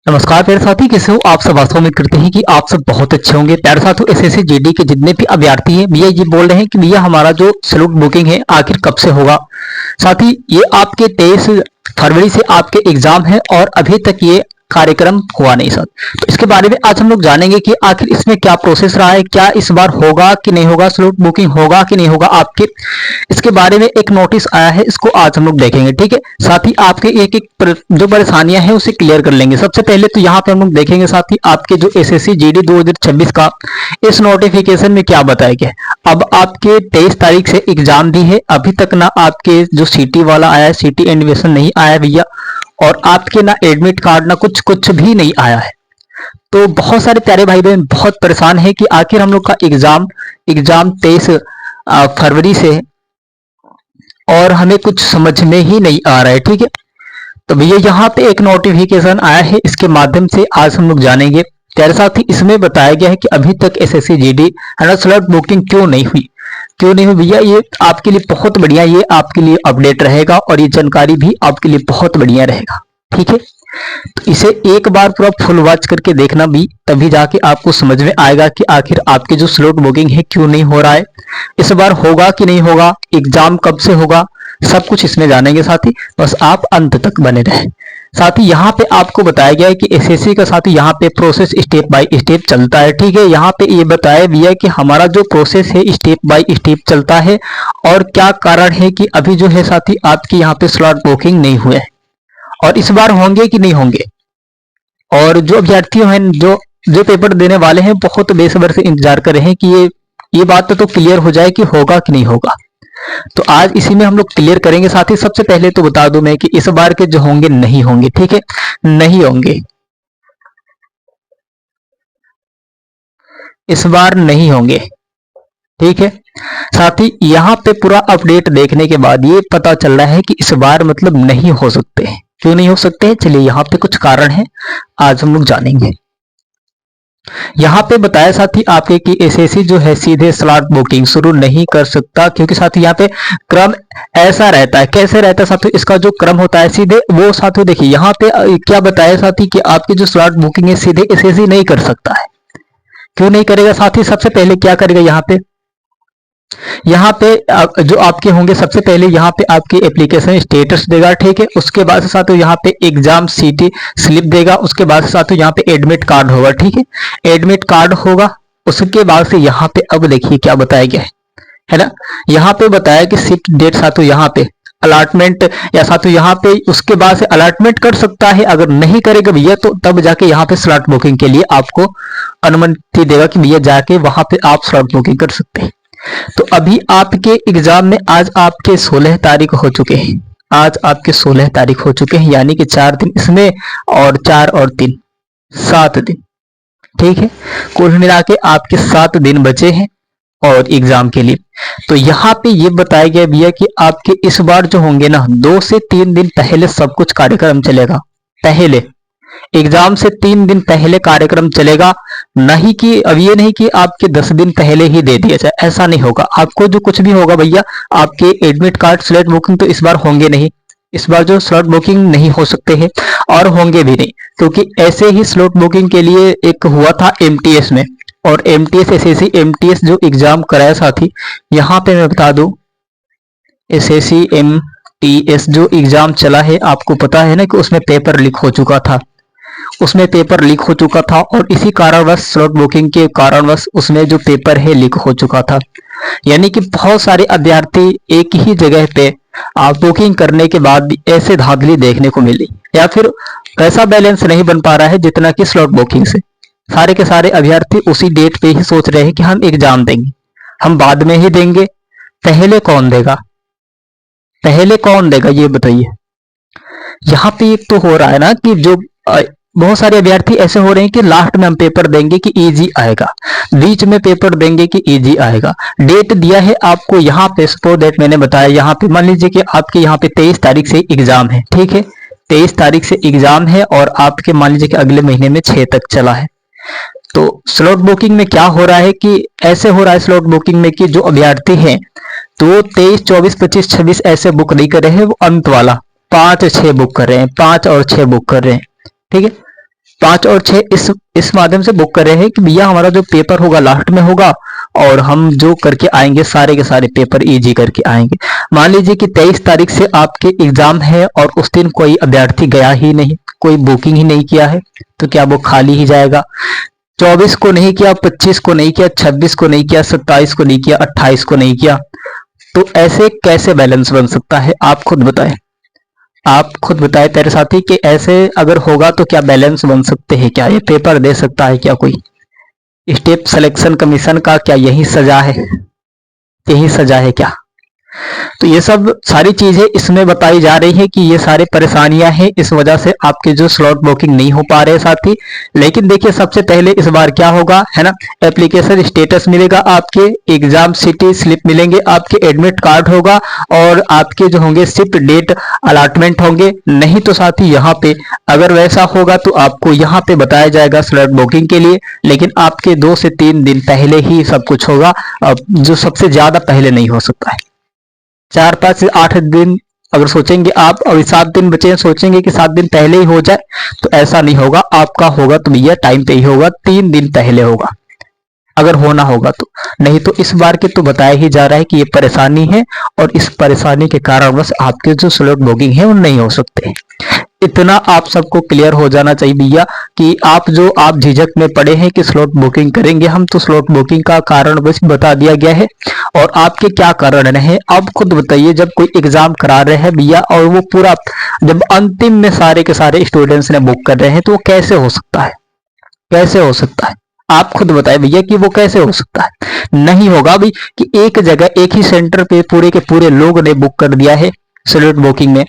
नमस्कार प्यारे साथी, कैसे हो आप सब। वास्तव में करते हैं कि आप सब बहुत अच्छे होंगे। प्यारे साथियों, एसएससी जीडी के जितने भी अभ्यर्थी हैं भैया ये बोल रहे हैं कि भैया हमारा जो स्लॉट बुकिंग है आखिर कब से होगा। साथी ये आपके 23 फरवरी से आपके एग्जाम है और अभी तक ये कार्यक्रम हुआ नहीं सर। तो इसके बारे में आज हम लोग जानेंगे कि आखिर इसमें क्या प्रोसेस रहा है, क्या इस बार होगा कि नहीं होगा, स्लॉट बुकिंग होगा कि नहीं होगा आपके। इसके बारे में एक नोटिस आया है, इसको आज हम लोग देखेंगे। ठीक है, साथ ही आपके एक एक जो परेशानियां हैं उसे क्लियर कर लेंगे। सबसे पहले तो यहाँ पे हम लोग देखेंगे साथ ही आपके जो एसएससी जीडी 2026 का इस नोटिफिकेशन में क्या बताया गया है। अब आपके 23 तारीख से एग्जाम भी है, अभी तक ना आपके जो सिटी वाला आया है, सिटी एडमिशन नहीं आया भैया, और आपके ना एडमिट कार्ड ना कुछ कुछ भी नहीं आया है। तो बहुत सारे प्यारे भाई बहन बहुत परेशान है कि आखिर हम लोग का एग्जाम एग्जाम 23 फरवरी से, और हमें कुछ समझ में ही नहीं आ रहा है। ठीक है, तो भैया यहाँ पे एक नोटिफिकेशन आया है, इसके माध्यम से आज हम लोग जानेंगे। प्यारे साथी, इसमें बताया गया है कि अभी तक एसएससी जीडी स्लॉट बुकिंग क्यों नहीं हुई, क्यों नहीं हुई भैया। ये आपके लिए बहुत बढ़िया, ये आपके लिए अपडेट रहेगा और ये जानकारी भी आपके लिए बहुत बढ़िया रहेगा। ठीक है, तो इसे एक बार पूरा फुल वॉच करके देखना भी, तभी जाके आपको समझ में आएगा कि आखिर आपके जो स्लॉट बुकिंग है क्यों नहीं हो रहा है, इस बार होगा कि नहीं होगा, एग्जाम कब से होगा, सब कुछ इसमें जानेंगे साथी। बस आप अंत तक बने रहें। साथ ही यहाँ पे आपको बताया गया है कि एसएससी का साथ ही यहाँ पे प्रोसेस स्टेप बाय स्टेप चलता है। ठीक है, यहाँ पे ये बताया भी है कि हमारा जो प्रोसेस है स्टेप बाय स्टेप चलता है, और क्या कारण है कि अभी जो है साथी आपकी यहाँ पे स्लॉट बुकिंग नहीं हुए हैं, और इस बार होंगे कि नहीं होंगे। और जो अभ्यर्थी हैं, जो जो पेपर देने वाले हैं, बहुत बेसब्र से इंतजार कर रहे हैं कि ये बात तो क्लियर हो जाए कि होगा कि नहीं होगा। तो आज इसी में हम लोग क्लियर करेंगे। साथ ही सबसे पहले तो बता दूं मैं कि इस बार के जो होंगे नहीं होंगे। ठीक है, नहीं होंगे, इस बार नहीं होंगे। ठीक है, साथ ही यहाँ पे पूरा अपडेट देखने के बाद ये पता चल रहा है कि इस बार मतलब नहीं हो सकते। क्यों नहीं हो सकते, चलिए यहाँ पे कुछ कारण है, आज हम लोग जानेंगे। यहाँ पे बताया साथी आपके कि एसएससी जो है सीधे स्लॉट बुकिंग शुरू नहीं कर सकता, क्योंकि साथी यहाँ पे क्रम ऐसा रहता है। कैसे रहता है साथी, इसका जो क्रम होता है सीधे वो साथी देखिए यहाँ पे क्या बताया साथी कि आपकी जो स्लॉट बुकिंग है सीधे एसएससी नहीं कर सकता है। क्यों नहीं करेगा साथी, सबसे पहले क्या करेगा यहाँ पे जो आपके होंगे, सबसे पहले यहाँ पे आपके एप्लीकेशन स्टेटस देगा। ठीक है, उसके बाद साथ यहाँ पे एग्जाम सीटी स्लिप देगा, उसके बाद साथ यहाँ पे एडमिट कार्ड होगा। ठीक है, एडमिट कार्ड होगा, उसके बाद से यहाँ पे अब देखिए क्या बताया गया है ना। यहाँ पे बताया कि शिफ्ट डेट साथों यहाँ पे अलॉटमेंट, या साथों यहाँ पे उसके बाद से अलॉटमेंट कर सकता है। अगर नहीं करेगा भैया तो तब जाके यहाँ पे स्लॉट बुकिंग के लिए आपको अनुमति देगा कि भैया जाके वहां पे आप स्लॉट बुकिंग कर सकते हैं। तो अभी आपके एग्जाम में आज आपके 16 तारीख हो चुके हैं, आज आपके 16 तारीख हो चुके हैं, यानी कि 4 दिन इसमें, और 4 और 3 7 दिन। ठीक है, कुल मिला के आपके 7 दिन बचे हैं और एग्जाम के लिए। तो यहाँ पे ये बताया गया भैया कि आपके इस बार जो होंगे ना 2 से 3 दिन पहले सब कुछ कार्यक्रम चलेगा। पहले एग्जाम से 3 दिन पहले कार्यक्रम चलेगा, नहीं कि अब ये नहीं कि आपके 10 दिन पहले ही दे दिया जाए, ऐसा नहीं होगा। आपको जो कुछ भी होगा भैया, आपके एडमिट कार्ड स्लॉट बुकिंग तो इस बार होंगे नहीं, इस बार जो स्लॉट बुकिंग नहीं हो सकते हैं और होंगे भी नहीं, क्योंकि ऐसे ही स्लॉट बुकिंग के लिए एक हुआ था एमटीएस में, और एमटीएस एसएससी एमटीएस जो एग्जाम कराया साथी, यहाँ पे मैं बता दूं एसएससी एमटीएस जो एग्जाम चला है, आपको पता है ना कि उसमें पेपर लीक हो चुका था, उसमें पेपर लीक हो चुका था, और इसी कारणवश स्लॉट बुकिंग के कारणवश उसमें जो पेपर है लीक हो चुका था। यानी कि बहुत सारे अभ्यर्थी एक ही जगह पे बुकिंग करने के बाद भी ऐसे धांधली देखने को मिली, या फिर ऐसा बैलेंस नहीं बन पा रहा है जितना कि स्लॉट बुकिंग से। सारे के सारे अभ्यर्थी उसी डेट पे ही सोच रहे हैं कि हम एग्जाम देंगे, हम बाद में ही देंगे। पहले कौन देगा, पहले कौन देगा ये बताइए। यहाँ पे एक तो हो रहा है ना कि जो बहुत सारे अभ्यर्थी ऐसे हो रहे हैं कि लास्ट में हम पेपर देंगे कि इजी आएगा, बीच में पेपर देंगे कि इजी आएगा। डेट दिया है आपको यहाँ पे, सपोज डेट मैंने बताया, यहाँ पे मान लीजिए कि आपके यहाँ पे 23 तारीख से एग्जाम है। ठीक है, 23 तारीख से एग्जाम है और आपके मान लीजिए कि अगले महीने में 6 तक चला है। तो स्लॉट बुकिंग में क्या हो रहा है कि ऐसे हो रहा है स्लॉट बुकिंग में कि जो अभ्यर्थी हैं तो 23, 24, 25, 26 ऐसे बुक नहीं कर रहे हैं, वो अंत वाला 5, 6 बुक कर रहे हैं, 5 और 6 बुक कर रहे हैं। ठीक है, 5 और 6 इस माध्यम से बुक कर रहे हैं कि भैया हमारा जो पेपर होगा लास्ट में होगा और हम जो करके आएंगे सारे के सारे पेपर इजी करके आएंगे। मान लीजिए कि 23 तारीख से आपके एग्जाम है और उस दिन कोई अभ्यर्थी गया ही नहीं, कोई बुकिंग ही नहीं किया है, तो क्या वो खाली ही जाएगा? 24 को नहीं किया, 25 को नहीं किया, 26 को नहीं किया, 27 को नहीं किया, 28 को नहीं किया, तो ऐसे कैसे बैलेंस बन सकता है? आप खुद बताएं, आप खुद बताएं तेरे साथी कि ऐसे अगर होगा तो क्या बैलेंस बन सकते हैं? क्या ये पेपर दे सकता है क्या कोई? स्टेट सिलेक्शन कमीशन का क्या यही सजा है? यही सजा है क्या? तो ये सब सारी चीजें इसमें बताई जा रही है कि ये सारी परेशानियां हैं, इस वजह से आपके जो स्लॉट बुकिंग नहीं हो पा रहे साथी। लेकिन देखिए सबसे पहले इस बार क्या होगा, है ना, एप्लीकेशन स्टेटस मिलेगा, आपके एग्जाम सिटी स्लिप मिलेंगे, आपके एडमिट कार्ड होगा और आपके जो होंगे शिफ्ट डेट अलॉटमेंट होंगे। नहीं तो साथी यहाँ पे अगर वैसा होगा तो आपको यहाँ पे बताया जाएगा स्लॉट बुकिंग के लिए, लेकिन आपके 2 से 3 दिन पहले ही सब कुछ होगा, जो सबसे ज्यादा पहले नहीं हो सकता है। 4, 5 से 8 दिन अगर सोचेंगे आप, अभी 7 दिन बचे हैं, सोचेंगे कि 7 दिन पहले ही हो जाए, तो ऐसा नहीं होगा। आपका होगा तो भैया टाइम पे ही होगा, 3 दिन पहले होगा अगर होना होगा तो। नहीं तो इस बार के तो बताया ही जा रहा है कि ये परेशानी है और इस परेशानी के कारण बस आपके जो स्लॉट बुकिंग है वो नहीं हो सकते। इतना आप सबको क्लियर हो जाना चाहिए भैया कि आप झिझक में पड़े हैं कि स्लॉट बुकिंग करेंगे हम, तो स्लॉट बुकिंग का कारण बस बता दिया गया है और आपके क्या कारण रहे आप खुद बताइए। जब कोई एग्जाम करा रहे हैं भैया और वो पूरा जब अंतिम में सारे के सारे स्टूडेंट्स ने बुक कर रहे हैं, तो वो कैसे हो सकता है? कैसे हो सकता है? आप खुद बताएं भैया कि वो कैसे हो सकता है? नहीं होगा भाई कि एक जगह एक ही सेंटर पे पूरे के पूरे लोग ने बुक कर दिया है स्लॉट बुकिंग में,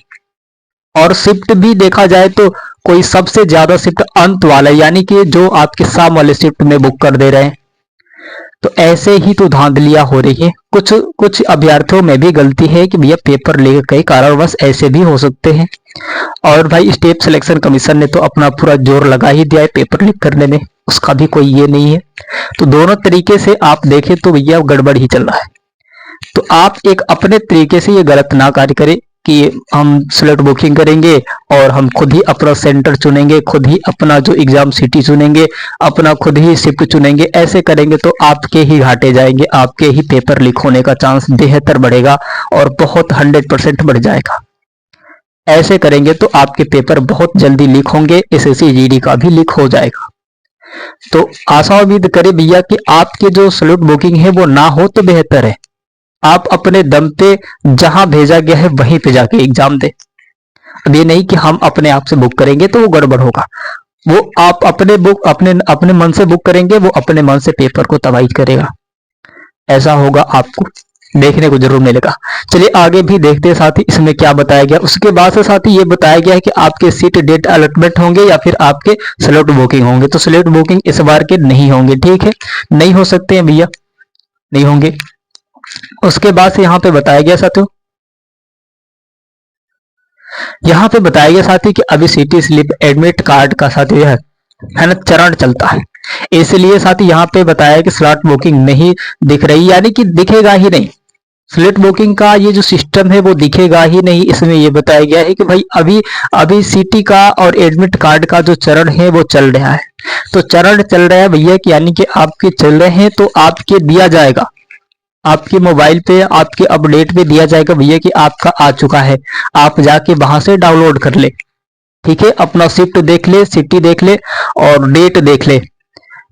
और शिफ्ट भी देखा जाए तो कोई सबसे ज्यादा शिफ्ट अंत वाला, यानी कि जो आपके शाम वाले शिफ्ट में बुक कर दे रहे हैं। तो ऐसे ही तो धांधलियां हो रही है। कुछ कुछ अभ्यर्थियों में भी गलती है कि भैया पेपर लेकर कई कारणवश ऐसे भी हो सकते हैं। और भाई स्टेट सिलेक्शन कमीशन ने तो अपना पूरा जोर लगा ही दिया है पेपर लीक करने में, उसका भी कोई ये नहीं है। तो दोनों तरीके से आप देखें तो भैया गड़बड़ ही चल रहा है। तो आप एक अपने तरीके से ये गलत ना कार्य करें कि हम स्लॉट बुकिंग करेंगे और हम खुद ही अपना सेंटर चुनेंगे, खुद ही अपना जो एग्जाम सिटी चुनेंगे, अपना खुद ही शिफ्ट चुनेंगे। ऐसे करेंगे तो आपके ही घाटे जाएंगे, आपके ही पेपर लीक होने का चांस बेहतर बढ़ेगा और बहुत 100% बढ़ जाएगा। ऐसे करेंगे तो आपके पेपर बहुत जल्दी लीक होंगे, एसएससी जीडी का भी लीक हो जाएगा। तो आशा उम्मीद करें भैया कि आपके जो स्लॉट बुकिंग है वो ना हो तो बेहतर है। आप अपने दम पे जहां भेजा गया है वहीं पे जाके एग्जाम दे। अब ये नहीं कि हम अपने आप से बुक करेंगे तो वो गड़बड़ होगा। वो आप अपने मन से बुक करेंगे, वो अपने मन से पेपर को तबाही करेगा। ऐसा होगा, आपको देखने को जरूर मिलेगा। चलिए आगे भी देखते हैं साथी इसमें क्या बताया गया। उसके बाद से साथी ये बताया गया है कि आपके सीट डेट अलॉटमेंट होंगे या फिर आपके स्लॉट बुकिंग होंगे। तो स्लॉट बुकिंग इस बार के नहीं होंगे, ठीक है, नहीं हो सकते हैं भैया, नहीं होंगे। उसके बाद से यहाँ पे बताया गया साथियों, यहाँ पे बताया गया साथी कि अभी सिटी स्लिप एडमिट कार्ड का साथी है ना चरण चलता है, इसलिए साथी यहाँ पे बताया कि स्लॉट बुकिंग नहीं दिख रही, यानी कि दिखेगा ही नहीं। स्लॉट बुकिंग का ये जो सिस्टम है वो दिखेगा ही नहीं। इसमें ये बताया गया है कि भाई अभी अभी सिटी का और एडमिट कार्ड का जो चरण है वो चल रहा है। तो चरण चल रहा है भैया कि यानी कि आपके चल रहे हैं तो आपके दिया जाएगा, आपके मोबाइल पे आपके अपडेट पे दिया जाएगा भैया कि आपका आ चुका है। आप जाके वहां से डाउनलोड कर ले, ठीक है, अपना शिफ्ट देख ले, सिटी देख ले और डेट देख ले,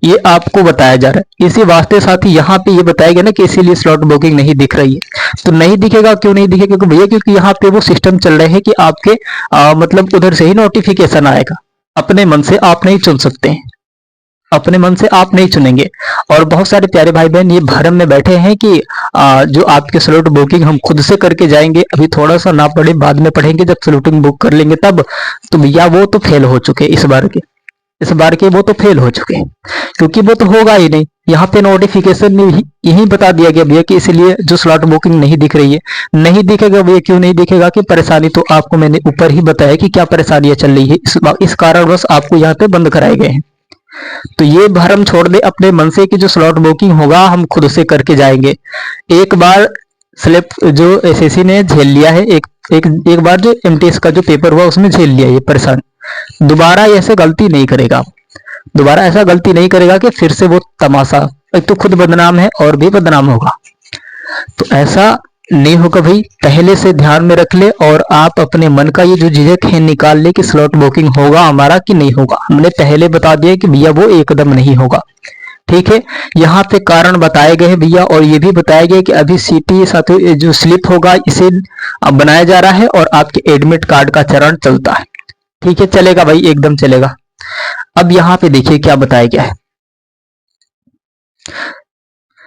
ये आपको बताया जा रहा है। इसी वास्ते साथ ही यहाँ पे ये बताया गया ना कि इसीलिए स्लॉट बुकिंग नहीं दिख रही है। तो नहीं दिखेगा, क्यों नहीं दिखेगा? क्योंकि भैया क्योंकि यहाँ पे वो सिस्टम चल रहे हैं कि आपके मतलब उधर से ही नोटिफिकेशन आएगा, अपने मन से आप नहीं चुन सकते हैं, अपने मन से आप नहीं चुनेंगे। और बहुत सारे प्यारे भाई बहन ये भरम में बैठे हैं कि जो आपके स्लॉट बुकिंग हम खुद से करके जाएंगे, अभी थोड़ा सा ना पढ़े बाद में पढ़ेंगे, जब स्लॉटिंग बुक कर लेंगे तब। तो भैया वो तो फेल हो चुके इस बार के वो तो फेल हो चुके हैं, क्योंकि वो तो होगा ही नहीं। यहाँ पे नोटिफिकेशन में यही बता दिया गया भैया कि इसलिए जो स्लॉट बुकिंग नहीं दिख रही है। नहीं दिखेगा भैया, क्यों नहीं दिखेगा? कि परेशानी तो आपको मैंने ऊपर ही बताया कि क्या परेशानियां चल रही है, इस कारणवश आपको यहाँ पे बंद कराए गए हैं। तो ये भरम छोड़ दे अपने मन से कि जो स्लॉट बुकिंग होगा हम खुद से करके जाएंगे। एक बार स्लिप जो एसएससी ने झेल लिया है, एक बार जो एमटीएस का जो पेपर हुआ उसमें झेल लिया ये परेशान, दोबारा ऐसे गलती नहीं करेगा। दोबारा ऐसा गलती नहीं करेगा कि फिर से वो तमाशा, एक तो खुद बदनाम है और भी बदनाम होगा। तो ऐसा नहीं होगा भाई, पहले से ध्यान में रख ले और आप अपने मन का ये जो झिझक है निकाल ले कि स्लॉट बुकिंग होगा हमारा कि नहीं होगा। हमने पहले बता दिया कि भैया वो एकदम नहीं होगा, ठीक है। यहाँ पे कारण बताए गए हैं भैया, और ये भी बताया गया कि अभी सीटी साथ जो स्लिप होगा इसे बनाया जा रहा है और आपके एडमिट कार्ड का चरण चलता है, ठीक है। चलेगा भाई, एकदम चलेगा। अब यहाँ पे देखिए क्या बताया गया है,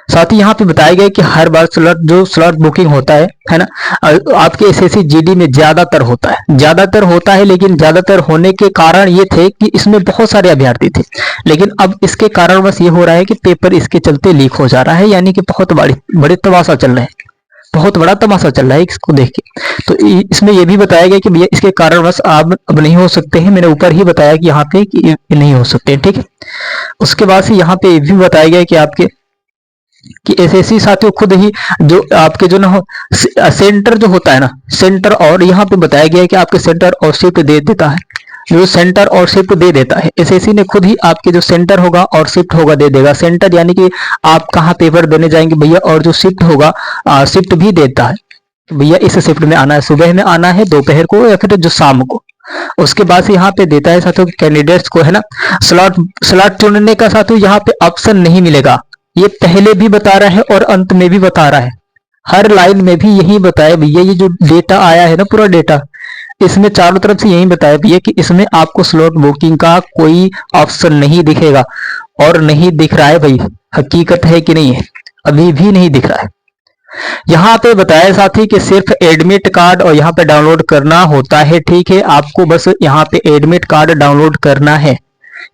साथ ही यहाँ पे बताया गया कि हर बार स्लॉट बुकिंग होता है ना, आपके एसएससी जीडी में ज्यादातर होता है, लेकिन ज्यादातर होने के कारण ये थे कि इसमें बहुत सारे अभ्यर्थी थे, लेकिन अब इसके कारण बस ये हो रहा है कि पेपर इसके चलते लीक हो जा रहा है, यानी कि बहुत बड़े तमाशा चल रहा है, बहुत बड़ा तमाशा चल रहा है इसको देख के। तो इसमें यह भी बताया गया कि भैया इसके कारण बस आप अब नहीं हो सकते हैं, मैंने ऊपर ही बताया कि यहाँ पे कि नहीं हो सकते, ठीक है। उसके बाद से यहाँ पे भी बताया गया कि आपके कि एसएससी साथियों खुद ही जो आपके जो ना सेंटर जो होता है ना, सेंटर, और यहाँ पे बताया गया है कि आपके सेंटर और शिफ्ट दे देता है, जो सेंटर और शिफ्ट दे देता है एसएससी ने खुद ही आपके जो सेंटर होगा और शिफ्ट होगा दे देगा। सेंटर यानी कि आप कहाँ पेपर देने जाएंगे भैया, और जो शिफ्ट होगा शिफ्ट भी देता है, भैया इस शिफ्ट में आना है, सुबह में आना है, दोपहर को या फिर जो शाम को। उसके बाद से यहाँ पे देता है साथियों कैंडिडेट्स को है ना स्लॉट चुनने का साथियों यहाँ पे ऑप्शन नहीं मिलेगा, ये पहले भी बता रहा है और अंत में भी बता रहा है, हर लाइन में भी यही बताया भैया। ये जो डेटा आया है ना पूरा डेटा, इसमें चारों तरफ से यही बताया भैया कि इसमें आपको स्लॉट बुकिंग का कोई ऑप्शन नहीं दिखेगा, और नहीं दिख रहा है भाई, हकीकत है कि नहीं है, अभी भी नहीं दिख रहा है। यहाँ पे बताया साथी कि सिर्फ एडमिट कार्ड और यहाँ पे डाउनलोड करना होता है, ठीक है। आपको बस यहाँ पे एडमिट कार्ड डाउनलोड करना है,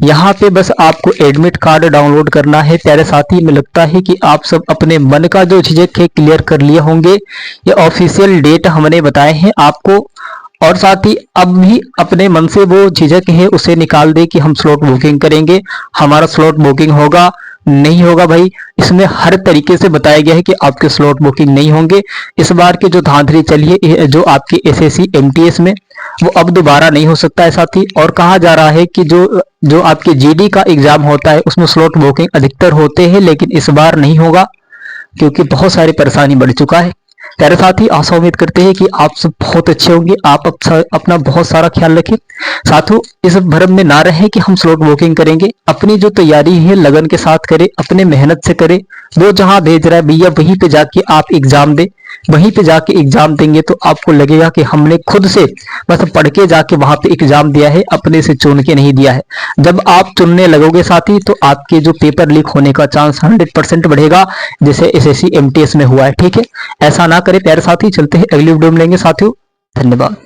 यहाँ पे बस आपको एडमिट कार्ड डाउनलोड करना है। प्यारे साथी, में लगता है कि आप सब अपने मन का जो झिझक है क्लियर कर लिए होंगे। ये ऑफिशियल डेट हमने बताए हैं आपको, और साथ ही अब भी अपने मन से वो झिझक है उसे निकाल दे कि हम स्लॉट बुकिंग करेंगे, हमारा स्लॉट बुकिंग होगा नहीं होगा भाई। इसमें हर तरीके से बताया गया है कि आपके स्लॉट बुकिंग नहीं होंगे। इस बार के जो धांधली चली है जो आपके एसएससी एमटीएस में, वो अब दोबारा नहीं हो सकता है साथी। और कहा जा रहा है कि जो आपके जीडी का एग्जाम होता है उसमें स्लॉट बुकिंग अधिकतर होते हैं, लेकिन इस बार नहीं होगा क्योंकि बहुत सारी परेशानी बढ़ चुका है। प्यारे साथी, आशा उम्मीद करते हैं कि आप सब बहुत अच्छे होंगे, आप अपना बहुत सारा ख्याल रखें। साथियों, इस भ्रम में ना रहे कि हम स्लॉट बुकिंग करेंगे, अपनी जो तैयारी है लगन के साथ करें, अपने मेहनत से करें। वो जहां भेज रहा है भैया वहीं पे जाके आप एग्जाम दें, वहीं पे जाके एग्जाम देंगे तो आपको लगेगा कि हमने खुद से बस पढ़ के जाके वहां पे एग्जाम दिया है, अपने से चुन के नहीं दिया है। जब आप चुनने लगोगे साथी तो आपके जो पेपर लीक होने का चांस 100% बढ़ेगा, जैसे एसएससी एमटीएस में हुआ है, ठीक है। ऐसा ना करें प्यारे साथी। चलते हैं अगली वीडियो में, लेंगे साथियों, धन्यवाद।